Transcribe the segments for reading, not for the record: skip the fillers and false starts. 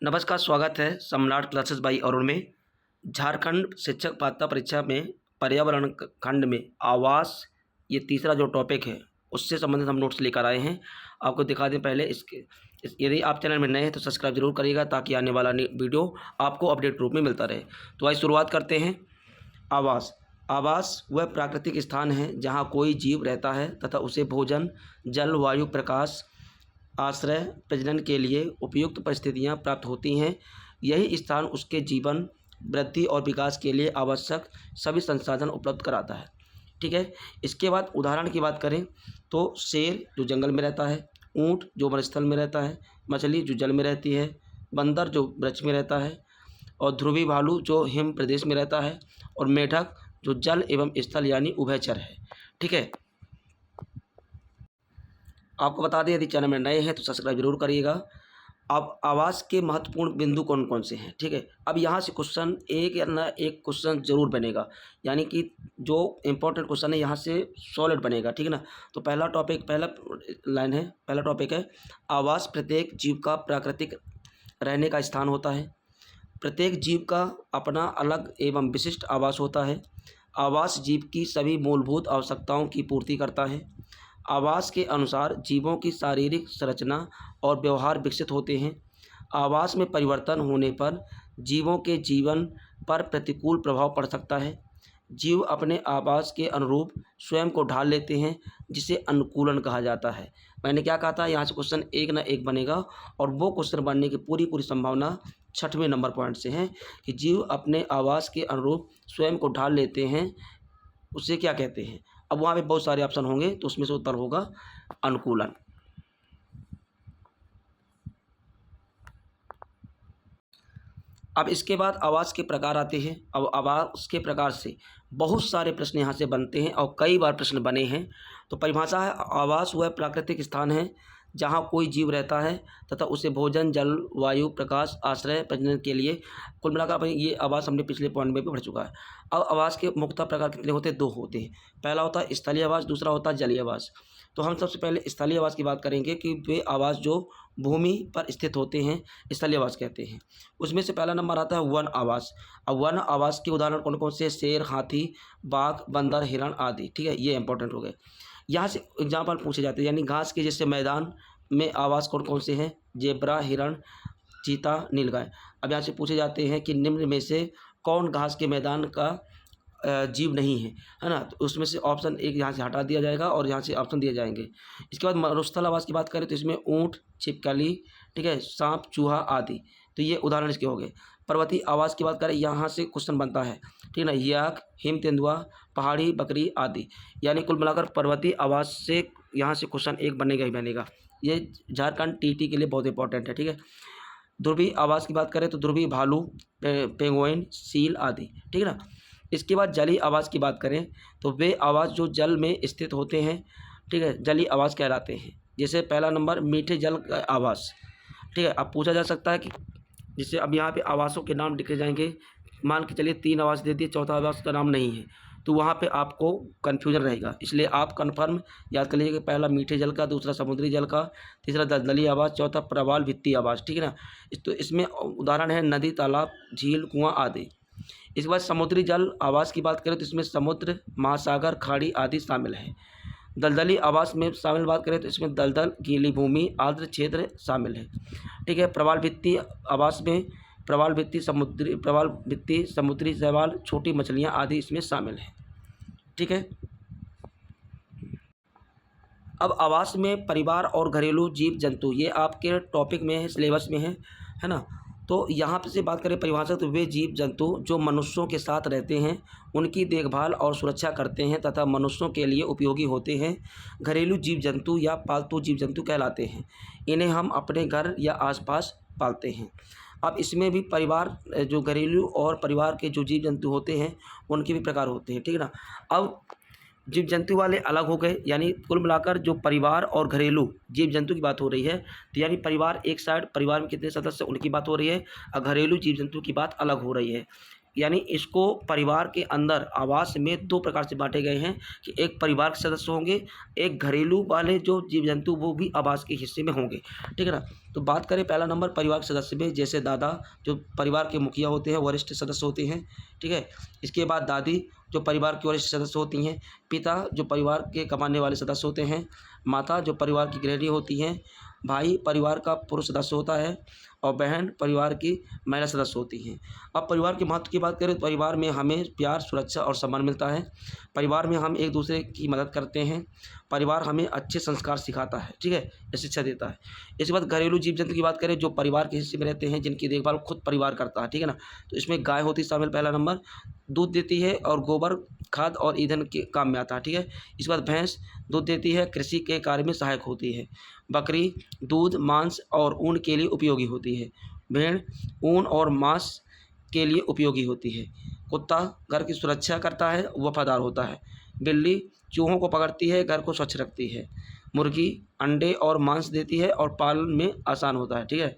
नमस्कार, स्वागत है सम्राट क्लासेस बाई अरुण में। झारखंड शिक्षक पात्रता परीक्षा में पर्यावरण खंड में आवास, ये तीसरा जो टॉपिक है उससे संबंधित हम नोट्स लेकर आए हैं। आपको दिखा दें पहले यदि आप चैनल में नए हैं तो सब्सक्राइब जरूर करिएगा ताकि आने वाला वीडियो आपको अपडेट रूप में मिलता रहे। तो आइए शुरुआत करते हैं। आवास वह प्राकृतिक स्थान है जहाँ कोई जीव रहता है तथा उसे भोजन, जल, वायु, प्रकाश, आश्रय, प्रजनन के लिए उपयुक्त परिस्थितियां प्राप्त होती हैं। यही स्थान उसके जीवन, वृद्धि और विकास के लिए आवश्यक सभी संसाधन उपलब्ध कराता है। ठीक है। इसके बाद उदाहरण की बात करें तो शेर जो जंगल में रहता है, ऊँट जो वनस्थल में रहता है, मछली जो जल में रहती है, बंदर जो वृक्ष में रहता है, और ध्रुवी भालू जो हिम प्रदेश में रहता है, और मेढक जो जल एवं स्थल यानी उभयचर है। ठीक है। आपको बता दें यदि चैनल में नए हैं तो सब्सक्राइब जरूर करिएगा। अब आवास के महत्वपूर्ण बिंदु कौन कौन से हैं। ठीक है। अब यहाँ से क्वेश्चन एक या ना एक क्वेश्चन जरूर बनेगा, यानी कि जो इम्पोर्टेंट क्वेश्चन है यहाँ से सॉलिड बनेगा। ठीक है ना। तो पहला टॉपिक है आवास प्रत्येक जीव का प्राकृतिक रहने का स्थान होता है। प्रत्येक जीव का अपना अलग एवं विशिष्ट आवास होता है। आवास जीव की सभी मूलभूत आवश्यकताओं की पूर्ति करता है। आवास के अनुसार जीवों की शारीरिक संरचना और व्यवहार विकसित होते हैं। आवास में परिवर्तन होने पर जीवों के जीवन पर प्रतिकूल प्रभाव पड़ सकता है। जीव अपने आवास के अनुरूप स्वयं को ढाल लेते हैं, जिसे अनुकूलन कहा जाता है। मैंने क्या कहा था, यहाँ से क्वेश्चन एक ना एक बनेगा, और वो क्वेश्चन बनने की पूरी संभावना 6वें नंबर पॉइंट से है कि जीव अपने आवास के अनुरूप स्वयं को ढाल लेते हैं, उसे क्या कहते हैं। अब वहाँ पे बहुत सारे ऑप्शन होंगे तो उसमें से उत्तर होगा अनुकूलन। अब इसके बाद आवास के प्रकार आते हैं। अब आवास के प्रकार से बहुत सारे प्रश्न यहाँ से बनते हैं और कई बार प्रश्न बने हैं। तो परिभाषा है, आवास वह प्राकृतिक स्थान है जहाँ कोई जीव रहता है तथा उसे भोजन, जल, वायु, प्रकाश, आश्रय, प्रजनन के लिए। कुल मिलाकर ये आवास हमने पिछले पॉइंट में भी पढ़ चुका है। अब आवास के मुख्यतः प्रकार कितने होते हैं? 2 होते हैं। पहला होता है स्थलीय आवास, दूसरा होता है जलीय आवास। तो हम सबसे पहले स्थलीय आवास की बात करेंगे कि वे आवास जो भूमि पर स्थित होते हैं स्थलीय आवास कहते हैं। उसमें से पहला नंबर आता है वन आवास। अब वन आवास के उदाहरण कौन कौन से? शेर, हाथी, बाघ, बंदर, हिरण आदि। ठीक है, ये इंपॉर्टेंट हो गए। यहाँ से एग्जाम्पल पूछे जाते हैं, यानी घास के जैसे मैदान में आवास कौन कौन से हैं? जेब्रा, हिरण, चीता, नीलगाय। अब यहाँ से पूछे जाते हैं कि निम्न में से कौन घास के मैदान का जीव नहीं है ना। तो उसमें से ऑप्शन एक यहाँ से हटा दिया जाएगा और यहाँ से ऑप्शन दिए जाएंगे। इसके बाद मरुस्थल आवास की बात करें तो इसमें ऊँट, छिपकली, ठीक है, सांप, चूहा आदि। तो ये उदाहरण इसके हो गए। पर्वतीय आवास की बात करें, यहाँ से क्वेश्चन बनता है, ठीक है ना, याक, हिम तेंदुआ, पहाड़ी बकरी आदि। यानी कुल मिलाकर पर्वतीय आवास से यहाँ से क्वेश्चन एक बनेगा ही बनेगा। ये झारखंड टीटी के लिए बहुत इंपॉर्टेंट है। ठीक है। ध्रुवीय आवास की बात करें तो ध्रुवीय भालू, पेंगुइन, सील आदि। ठीक है ना। इसके बाद जलीय आवास की बात करें तो वे आवास जो जल में स्थित होते हैं, ठीक है, जलीय आवास कहलाते हैं। जैसे पहला नंबर मीठे जल का आवास। ठीक है। अब पूछा जा सकता है कि जैसे अब यहाँ पे आवासों के नाम लिखे जाएंगे, मान के चलिए 3 आवास दे दिए, चौथा आवास का नाम नहीं है, तो वहाँ पे आपको कन्फ्यूजन रहेगा। इसलिए आप कन्फर्म याद कर लीजिए कि पहला मीठे जल का, दूसरा समुद्री जल का, तीसरा दलदली आवास, चौथा प्रवाल भित्ति आवास। ठीक है ना। तो इसमें उदाहरण है नदी, तालाब, झील, कुआं आदि। इसके बाद समुद्री जल आवास की बात करें तो इसमें समुद्र, महासागर, खाड़ी आदि शामिल है। दलदली आवास में शामिल बात करें तो इसमें दलदल, गीली भूमि, आर्द्र क्षेत्र शामिल है। ठीक है। प्रवाल भित्ति आवास में प्रवाल भित्ति, समुद्री शैवाल, छोटी मछलियाँ आदि इसमें शामिल हैं। ठीक है। अब आवास में परिवार और घरेलू जीव जंतु, ये आपके टॉपिक में है, सिलेबस में है ना। तो यहाँ पे से बात करें परिभाषा तो वे जीव जंतु जो मनुष्यों के साथ रहते हैं, उनकी देखभाल और सुरक्षा करते हैं तथा मनुष्यों के लिए उपयोगी होते हैं, घरेलू जीव जंतु या पालतू जीव जंतु कहलाते हैं। इन्हें हम अपने घर या आसपास पालते हैं। अब इसमें भी परिवार जो घरेलू और परिवार के जो जीव जंतु होते हैं उनके भी प्रकार होते हैं। ठीक है ना। अब जीव जंतु वाले अलग हो गए, यानी कुल मिलाकर जो परिवार और घरेलू जीव जंतु की बात हो रही है, तो यानी परिवार एक साइड, परिवार में कितने सदस्य उनकी बात हो रही है, और घरेलू जीव जंतु की बात अलग हो रही है। यानी इसको परिवार के अंदर आवास में 2 प्रकार से बाँटे गए हैं कि एक परिवार के सदस्य होंगे, एक घरेलू वाले जो जीव-जंतु वो भी आवास के हिस्से में होंगे, ठीक है ना? तो बात करें पहला नंबर परिवार के सदस्य में, जैसे दादा जो परिवार के मुखिया होते हैं, वरिष्ठ सदस्य होते हैं, ठीक है? इसके बाद दादी जो परिवार की वरिष्ठ सदस्य होती हैं, पिता जो परिवार के कमाने वाले सदस्य होते हैं, माता जो परिवार की गृहिणी होती हैं, भाई परिवार का पुरुष सदस्य होता है और बहन परिवार की महिला सदस्य होती हैं। अब परिवार के महत्व की बात करें तो परिवार में हमें प्यार, सुरक्षा और सम्मान मिलता है। परिवार में हम एक-दूसरे की मदद करते हैं। परिवार हमें अच्छे संस्कार सिखाता है, ठीक है? या शिक्षा देता है। इसके बाद घरेलू जीव-जंतु की बात करें जो परिवार के हिस्से में रहते हैं, जिनकी देखभाल खुद परिवार करता है, ठीक है ना? तो इसमें गाय होती है शामिल पहला नंबर, दूध देती है और गोबर, खाद और ईंधन के काम में आता है, ठीक है? इसके बाद भैंस दूध देती है, कृषि के कार्य में सहायक होती है। बकरी दूध, मांस और ऊन के लिए उपयोगी होती है। भेड़ ऊन और मांस के लिए उपयोगी होती है। कुत्ता घर की सुरक्षा करता है, वफ़ादार होता है। बिल्ली चूहों को पकड़ती है, घर को स्वच्छ रखती है। मुर्गी अंडे और मांस देती है और पालन में आसान होता है, ठीक है?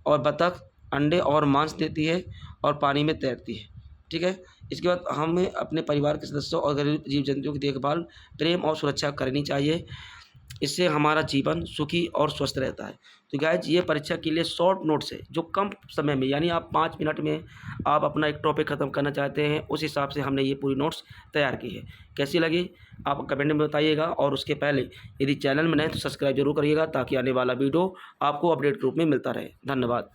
और बतख अंडे और मांस देती है और पानी में तैरती है, ठीक है? इसके बाद हमें अपने परिवार के सदस्यों और घरेलू जीव-जंतुओं की देखभाल, प्रेम और सुरक्षा करनी चाहिए। इससे हमारा जीवन सुखी और स्वस्थ रहता है। तो गाइज़ ये परीक्षा के लिए शॉर्ट नोट्स है, जो कम समय में यानी आप 5 मिनट में आप अपना एक टॉपिक ख़त्म करना चाहते हैं, उस हिसाब से हमने ये पूरी नोट्स तैयार की है। कैसी लगी आप कमेंट में बताइएगा और उसके पहले यदि चैनल में नए हैं तो सब्सक्राइब ज़रूर करिएगा ताकि आने वाला वीडियो आपको अपडेट के रूप में मिलता रहे। धन्यवाद।